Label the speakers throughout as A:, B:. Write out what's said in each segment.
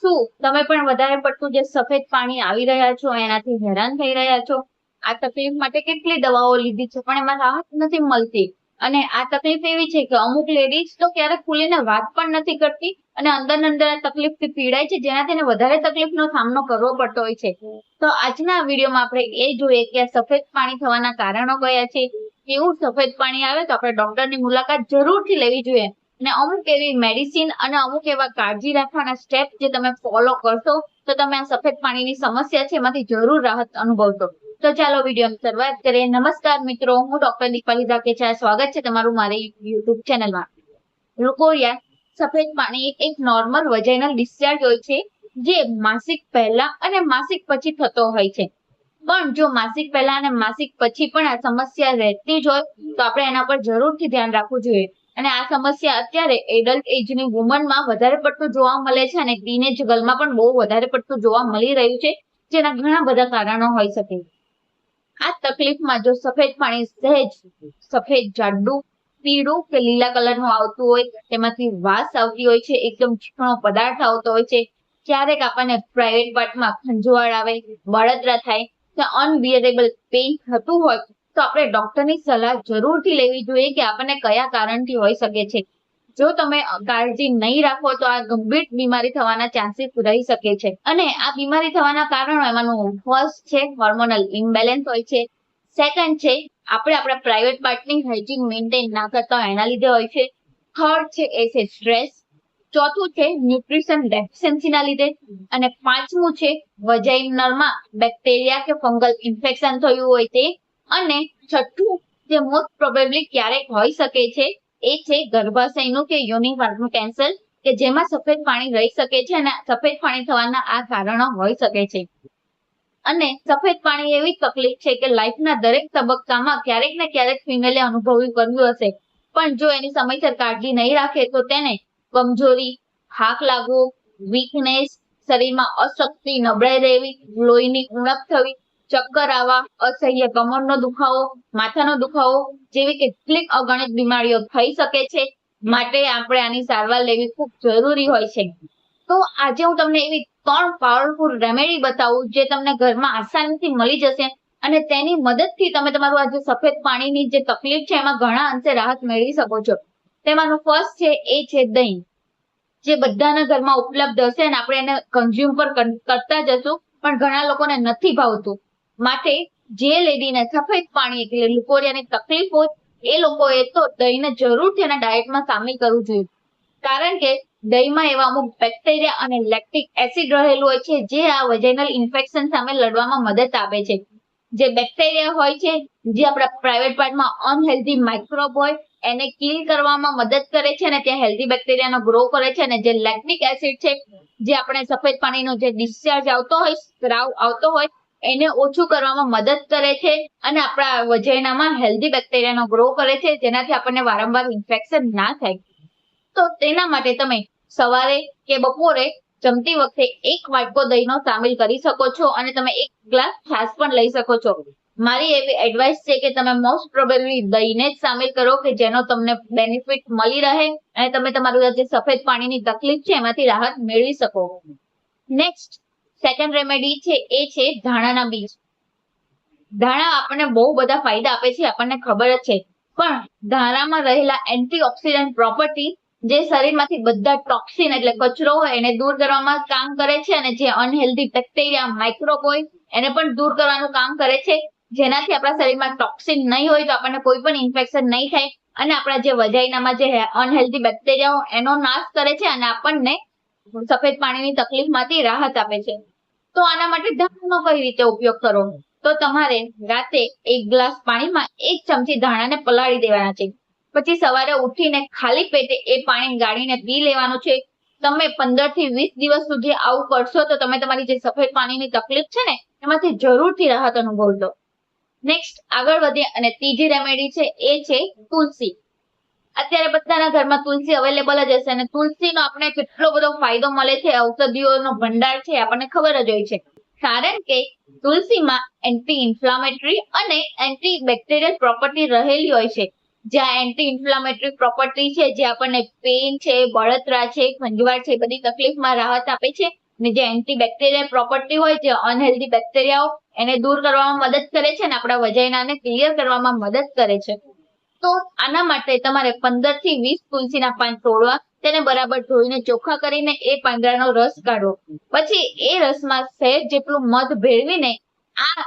A: શું તમે પણ વધારે પડતું જે સફેદ પાણી આવી રહ્યા છો એનાથી હેરાન થઈ રહ્યા છો? આ તકલીફ માટે કેટલી દવાઓ લીધી છે પણ એમાં રાહત નથી મળતી. અને આ તકલીફ એવી છે કે અમુક લેડીઝ તો ક્યારેક ખુલીને વાત પણ નથી કરતી અને અંદર આ તકલીફથી પીડાય છે, જેનાથી એને વધારે તકલીફનો સામનો કરવો પડતો હોય છે. તો આજના વિડીયોમાં આપણે એ જોઈએ કે આ સફેદ પાણી થવાના કારણો કયા છે, કેવું સફેદ પાણી આવે તો આપણે ડોક્ટરની મુલાકાત જરૂરથી લેવી જોઈએ, અને અમુક એવી મેડિસિન અને અમુક એવા કાળજી રાખવાના સ્ટેપ જે તમે ફોલો કરશો તો તમે આ સફેદ પાણીની સમસ્યા છે એમાંથી જરૂર રાહત અનુભવશો. તો ચાલો વિડીયોની શરૂઆત કરીએ. નમસ્કાર મિત્રો, હું ડોક્ટર દીપાલી ધાકેચા, સ્વાગત છે તમારું મારી યુટ્યુબ ચેનલમાં. લુકોરિયા સફેદ પાણી એક નોર્મલ વજાઇનલ ડિસ્ચાર્જ હોય છે જે માસિક પહેલા અને માસિક પછી થતો હોય છે. પણ જો માસિક પહેલા અને માસિક પછી પણ આ સમસ્યા રહેતી જ હોય તો આપણે એના પર જરૂરથી ધ્યાન રાખવું જોઈએ. અને આ સમસ્યા અત્યારે એડલ્ટ એજની વુમનમાં વધારે પડતું જોવા મળે છે અને ટીનેજ ગર્લમાં પણ બહુ વધારે પડતું જોવા મળી રહ્યું છે, જેના ઘણા બધા કારણો હોઈ શકે. આ તકલીફમાં જો સફેદ પાણી સહેજ સફેદ જાડું પીળું કે લીલા કલરનું આવતું હોય, તેમાંથી વાસ આવતી હોય છે, એકદમ ચીકણો પદાર્થ આવતો હોય છે, ક્યારેક આપણને પ્રાઇવેટ પાર્ટમાં ખંજવાળ આવે, બળતરા થાય કે અનબિયરેબલ પેઇન થતું હોય તો આપણે ડોક્ટરની સલાહ જરૂરથી લેવી જોઈએ કે આપણને કયા કારણથી હોઈ શકે છે. જો તમે કાળજી નહીં રાખો તો આ ગંભીર બીમારી થવાના ચાન્સીસ રહી શકે છે. અને આ બીમારી થવાના કારણો એમાંનું ફર્સ્ટ છે હોર્મોનલ ઇમ્બેલેન્સ હોય છે, સેકન્ડ છે આપણે આપણા પ્રાઇવેટ પાર્ટની હાઇજીન મેન્ટેન ના કરતા એના લીધે હોય છે, થર્ડ છે એ છે સ્ટ્રેસ, ચોથું છે ન્યુટ્રિશન ડેફિશિયન્સીના લીધે, અને પાંચમું છે વજાઇનલમાં બેક્ટેરિયા કે ફંગલ ઇન્ફેક્શન થયું હોય તે, અને છઠ્ઠું જે મોસ્ટ પ્રોબેબલી ક્યારેક હોઈ શકે છે એ છે ગર્ભાશયનું કે યોનિ માર્ગનું કેન્સર, કે જેમાં સફેદ પાણી રહી શકે છે અને સફેદ પાણી થવાના આ કારણો હોઈ શકે છે. અને સફેદ પાણી એવી તકલીફ છે કે લાઈફના દરેક તબક્કામાં ક્યારેક ને ક્યારેક ફિમેલે અનુભવી કર્યું હશે, પણ જો એની સમયસર કાળજી નહીં રાખે તો તેને કમજોરી, થાક લાગવો, વીકનેસ, શરીરમાં અશક્તિ, નબળાઈ રહેવી, લોહીની ઉણપ થવી, ચક્કર આવવા, અસહ્ય કમરનો દુખાવો, માથાનો દુખાવો જેવી કેટલીક અગણિત બીમારીઓ થઈ શકે છે. માટે આપણે આની સારવાર લેવી ખૂબ જરૂરી હોય છે. તો આજે હું તમને એવી 3 પાવરફુલ રેમેડી બતાવું જે તમને ઘરમાં આસાનીથી મળી જશે અને તેની મદદથી તમે તમારું આ જે સફેદ પાણીની જે તકલીફ છે એમાં ઘણા અંશે રાહત મેળવી શકો છો. તેમાંનું ફર્સ્ટ છે એ છે દહીં, જે બધાના ઘરમાં ઉપલબ્ધ હશે અને આપણે એને કન્ઝ્યુમ પર કરતા જશું, પણ ઘણા લોકોને નથી ભાવતું. માટે જે લેડીને સફેદ પાણી એટલે લુકોરિયાની તકલીફ હોય એ લોકોએ તો દહીંને જરૂરથી એના ડાયટમાં સામેલ કરવું જોઈએ, કારણ કે દહીંમાં એવા અમુક બેક્ટેરિયા અને લેક્ટિક એસિડ રહેલું હોય છે જે આ વજાઇનલ ઇન્ફેક્શન સામે લડવામાં મદદ આપે છે. જે બેક્ટેરિયા હોય છે જે આપણા પ્રાઇવેટ પાર્ટમાં અનહેલ્ધી માઇક્રોબ હોય એને કિલ કરવામાં મદદ કરે છે અને ત્યાં હેલ્ધી બેક્ટેરિયાનો ગ્રો કરે છે. અને જે લેક્ટિક એસિડ છે જે આપણે સફેદ પાણીનો જે ડિસ્ચાર્જ આવતો હોય, સ્ત્રાવ આવતો હોય, એને ઓછું કરવામાં મદદ કરે છે અને આપણા વજાઇનામાં હેલ્ધી બેક્ટેરિયાનો ગ્રો કરે છે, જેનાથી આપણને વારંવાર ઇન્ફેક્શન ના થાય. તો તેના માટે તમે સવારે કે બપોરે જમતી વખતે 1 વાટકો દહીંનો સામેલ કરી શકો છો અને તમે 1 ગ્લાસ છાશ પણ લઈ શકો છો. મારી એવી એડવાઇસ છે કે તમે મોસ્ટ પ્રોબેબલી દહીંને જ સામેલ કરો કે જેનો તમને બેનિફિટ મળી રહે અને તમે તમારું જે સફેદ પાણીની તકલીફ છે એમાંથી રાહત મેળવી શકો. નેક્સ્ટ સેકન્ડ રેમેડી છે એ છે ધાણાના બીજ. ધાણા આપણને બહુ બધા ફાયદા આપે છે, આપણને ખબર જ છે, પણ ધાણામાં રહેલા એન્ટીઓક્સિડન્ટ પ્રોપર્ટી જે શરીરમાંથી બધા ટોક્સિન એટલે કચરો હોય એને દૂર કરવામાં કામ કરે છે અને જે અનહેલ્ધી બેક્ટેરિયા, માઇક્રોબ હોય એને પણ દૂર કરવાનું કામ કરે છે, જેનાથી આપણા શરીરમાં ટોક્સિન નહીં હોય તો આપણને કોઈ પણ ઇન્ફેક્શન નહીં થાય અને આપણા જે વજાઇનામાં જે અનહેલ્ધી બેક્ટેરિયા હોય એનો નાશ કરે છે અને આપણને સફેદ પાણીની તકલીફમાંથી રાહત આપે છે. તો આના માટે ધાણાનો કઈ રીતે ઉપયોગ કરો? તો તમારે રાતે 1 ગ્લાસ પાણીમાં 1 ચમચી ધાણાને પલાળી દેવાના છે, પછી સવારે ઉઠીને ખાલી પેટે એ પાણી ગાળીને પી લેવાનું છે. તમે 15 થી 20 દિવસ સુધી આવું કરશો તો તમે તમારી જે સફેદ પાણીની તકલીફ છે ને એમાંથી જરૂરથી રાહત અનુભવશો. નેક્સ્ટ આગળ વધીએ અને ત્રીજી રેમેડી છે એ છે તુલસી. અત્યારે બધાના ઘરમાં તુલસી અવેલેબલ જ હશે અને તુલસીનો આપણે કેટલો બધો ફાયદો મળે છે, ઔષધિઓનો ભંડાર છે, આપણને ખબર જ હોય છે, કારણ કે તુલસીમાં એન્ટી ઇન્ફ્લામેટરી અને એન્ટી બેક્ટેરિયલ પ્રોપર્ટી રહેલી હોય છે. જ્યાં એન્ટી ઇન્ફ્લામેટરી પ્રોપર્ટી છે જે આપણને પેઇન છે, બળતરા છે, ખંજવાળ છે, બધી તકલીફમાં રાહત આપે છે ને જે એન્ટીબેક્ટેરિયલ પ્રોપર્ટી હોય છે, અનહેલ્ધી બેક્ટેરિયાઓ એને દૂર કરવામાં મદદ કરે છે ને આપણા વજાઈનાને ક્લિયર કરવામાં મદદ કરે છે. તો આના માટે તમારે 15 થી 20 તુલસીના પાન તોડવા, તેને બરાબર ધોઈને ચોખ્ખા કરીને એ પાંદડાનો રસ કાઢો. પછી એ રસમાં સહેજ જેટલું મધ ભેળવીને આ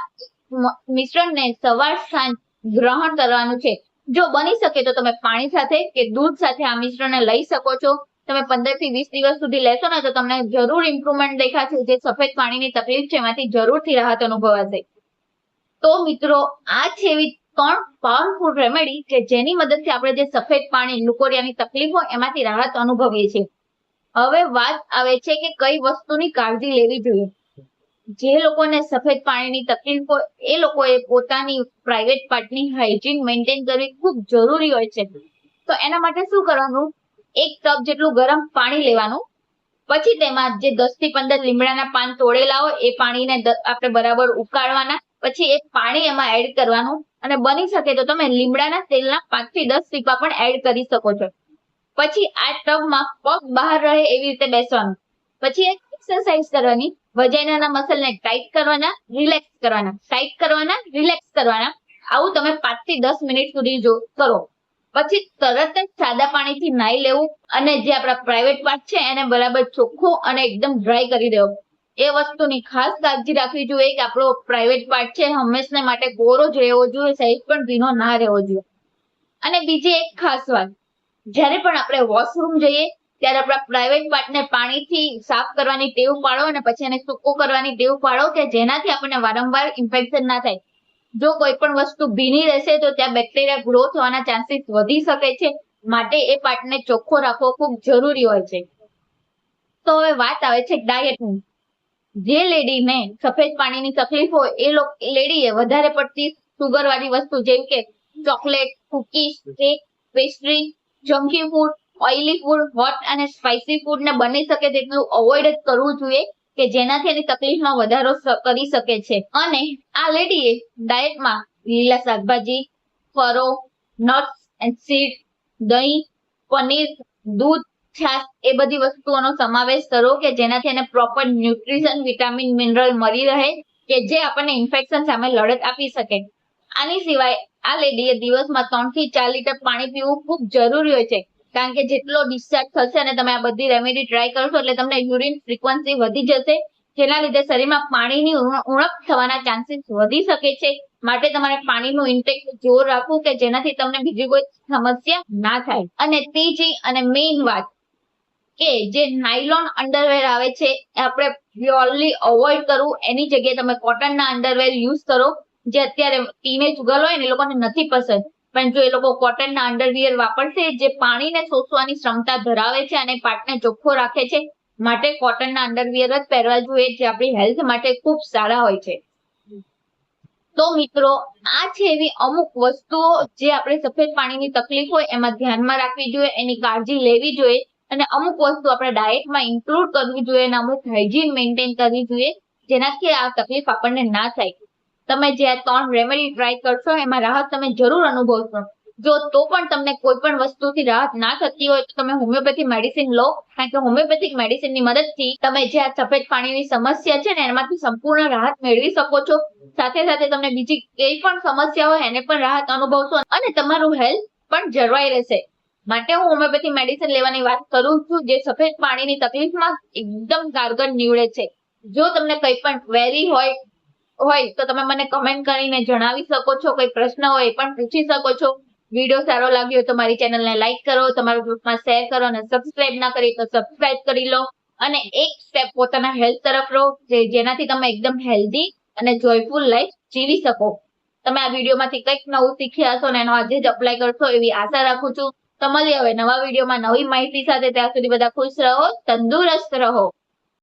A: મિશ્રણને સવાર સાંજ ગ્રહણ કરવાનું છે. જો બની શકે તો તમે પાણી સાથે કે દૂધ સાથે આ મિશ્રણને લઈ શકો છો. તમે 15 થી 20 દિવસ સુધી લેશો ને તો તમને જરૂર ઇમ્પ્રુવમેન્ટ દેખાશે. જે સફેદ પાણીની તકલીફ છે એમાંથી જરૂરથી રાહત અનુભવાશે. તો મિત્રો, આ છે એવી 3 પાવરફુલ રેમેડી કે જેની મદદથી આપણે જે સફેદ પાણી લુકોરિયાની તકલીફ હોય એમાંથી રાહત અનુભવીએ છીએ. હવે વાત આવે છે કે કઈ વસ્તુની કાળજી લેવી જોઈએ. જે લોકોને સફેદ પાણીની તકલીફ હોય એ લોકોએ પોતાની પ્રાઇવેટ પાર્ટની હાઇજીન મેન્ટેન કરવી ખૂબ જરૂરી હોય છે. તો એના માટે શું કરવાનું, 1 કપ જેટલું ગરમ પાણી લેવાનું. પછી તેમાં જે 10 થી 15 લીમડાના પાન તોડેલા હોય એ પાણીને આપણે બરાબર ઉકાળવાના. પછી એ પાણી એમાં એડ કરવાનું અને બની શકે તો તમે લીમડાના તેલના 5 થી 10 ટીપા પણ એડ કરી શકો છો. પછી આ ટબમાં પગ બહાર રહે એવી રીતે બેસવાનું. પછી એક એક્સરસાઇઝ કરવાની, વજાઈનાના મસલને ટાઈટ કરવાના, રિલેક્સ કરવાના, ટાઈટ કરવાના, રિલેક્સ કરવાના. આવું તમે 5 થી 10 મિનિટ સુધી કરો. પછી તરત જ સાદા પાણીથી નાહી લેવું અને જે આપણા પ્રાઇવેટ પાર્ટ છે એને બરાબર ચોખ્ખો અને એકદમ ડ્રાય કરી દેવો. એ વસ્તુની ખાસ કાળજી રાખવી જોઈએ કે આપણો પ્રાઇવેટ પાર્ટ છે હંમેશા માટે કોરો જ રહેવો જોઈએ, સહેજ પણ ભીનો ના રહેવો જોઈએ. અને બીજી એક ખાસ વાત, જ્યારે પણ આપણે વોશરૂમ જઈએ ત્યારે આપણા પ્રાઇવેટ પાર્ટને પાણીથી સાફ કરવાની ટેવ પાડો અને પછી એને સૂકો કરવાની ટેવ પાડો કે જેનાથી આપણને વારંવાર ઇન્ફેક્શન ના થાય. જો કોઈ પણ વસ્તુ ભીની રહેશે તો ત્યાં બેક્ટેરિયા ગ્રો થવાના ચાન્સીસ વધી શકે છે. માટે એ પાર્ટને ચોખ્ખો રાખવો ખૂબ જરૂરી હોય છે. તો હવે વાત આવે છે ડાયટની. જે લેડીને સફેદ પાણીની તકલીફ હોય એ લેડીએ વધારે પડતી સુગર વાળી વસ્તુ જેમ કે chocolate, cookies, cake, pastry, junky food, oily food, hot અને સ્પાઇસી ફૂડ ને બની શકે તેટલું અવોઇડ જ કરવું જોઈએ કે જેનાથી એની તકલીફમાં વધારો કરી શકે છે. અને આ લેડીએ ડાયટમાં લીલા શાકભાજી, ફળો, નટ્સ એન્ડ સીડ, દહીં, પનીર, દૂધ, છાશ એ બધી વસ્તુઓનો સમાવેશ કરો કે જેનાથી એને પ્રોપર ન્યુટ્રિશન, વિટામિન, મિનરલ મળી રહે કે જે આપણને ઇન્ફેક્શન સામે લડત આપી શકે. આની સિવાય આ લેડીએ દિવસમાં 3 થી 4 લીટર પાણી પીવું ખૂબ જરૂરી હોય છે. કારણ કે જેટલો ડિસ્ચાર્જ થશે અને તમે આ બધી રેમેડી ટ્રાય કરશો એટલે તમને યુરિન ફ્રીક્વન્સી વધી જશે, જેના લીધે શરીરમાં પાણીની ઉણપ થવાના ચાન્સીસ વધી શકે છે. માટે તમારે પાણીનું ઇન્ટેક જોર રાખવું કે જેનાથી તમને બીજી કોઈ સમસ્યા ના થાય. અને ત્રીજી અને મેઇન વાત કે જે નાયલોન અંડરવેર આવે છે એ આપણે પ્યોરલી અવોઇડ કરવું. એની જગ્યાએ તમે કોટનના અંડરવેર યુઝ કરો. જે અત્યારે ટીનેજ ગર્લ હોય ને એ લોકોને નથી પસંદ, પણ જો એ લોકો કોટનના અંડરવિયર વાપરશે જે પાણીને શોષવાની ક્ષમતા ધરાવે છે અને પાર્ટને ચોખ્ખો રાખે છે, માટે કોટનના અંડરવિયર જ પહેરવા જોઈએ જે આપણી હેલ્થ માટે ખૂબ સારા હોય છે. તો મિત્રો, આ છે એવી અમુક વસ્તુઓ જે આપણે સફેદ પાણીની તકલીફ હોય એમાં ધ્યાનમાં રાખવી જોઈએ, એની કાળજી લેવી જોઈએ અને અમુક વસ્તુ આપણે ડાયટમાં ઇન્ક્લુડ કરવી જોઈએ અને અમુક હાઇજીન મેન્ટેન કરવી જોઈએ જેનાથી આ તકલીફ આપણને ના થાય. તમે જે આ 3 રેમેડી ટ્રાય કરશો એમાં રાહત તમે જરૂર અનુભવશો. જો તો પણ તમને કોઈ પણ વસ્તુથી રાહત ના થતી હોય તો તમે હોમિયોપેથિક મેડિસિન લો. કારણ કે હોમિયોપેથિક મેડિસિનની મદદથી તમે જે આ સફેદ પાણીની સમસ્યા છે ને એમાંથી સંપૂર્ણ રાહત મેળવી શકો છો. સાથે સાથે તમને બીજી કઈ પણ સમસ્યા હોય એને પણ રાહત અનુભવશો અને તમારું હેલ્થ પણ જળવાઈ રહેશે. માટે હું હોમિયોપેથિક મેડિસિન લેવાની વાત કરું છું જે સફેદ પાણીની તકલીફમાં એકદમ કારગર નીવડે છે. જો તમને કઈ પણ ક્વેરી હોય તો તમે મને કમેન્ટ કરીને જણાવી શકો છો. કોઈ પ્રશ્ન હોય એ પણ પૂછી શકો છો. વિડીયો સારો લાગ્યો હોય તો મારી ચેનલને લાઈક કરો, તમારા ગ્રુપમાં શેર કરો અને સબસ્ક્રાઇબ ના કરી તો સબસ્ક્રાઇબ કરી લો. અને એક સ્ટેપ પોતાના હેલ્થ તરફ રહો જેનાથી તમે એકદમ હેલ્ધી અને જોયફુલ લાઈફ જીવી શકો. તમે આ વિડીયોમાંથી કંઈક નવું શીખ્યા હશો અને એનો આજે જ અપ્લાય કરશો એવી આશા રાખું છું. તો મળીએ હવે નવા વિડીયોમાં નવી માહિતી સાથે. ત્યાં સુધી બધા ખુશ રહો, તંદુરસ્ત રહો.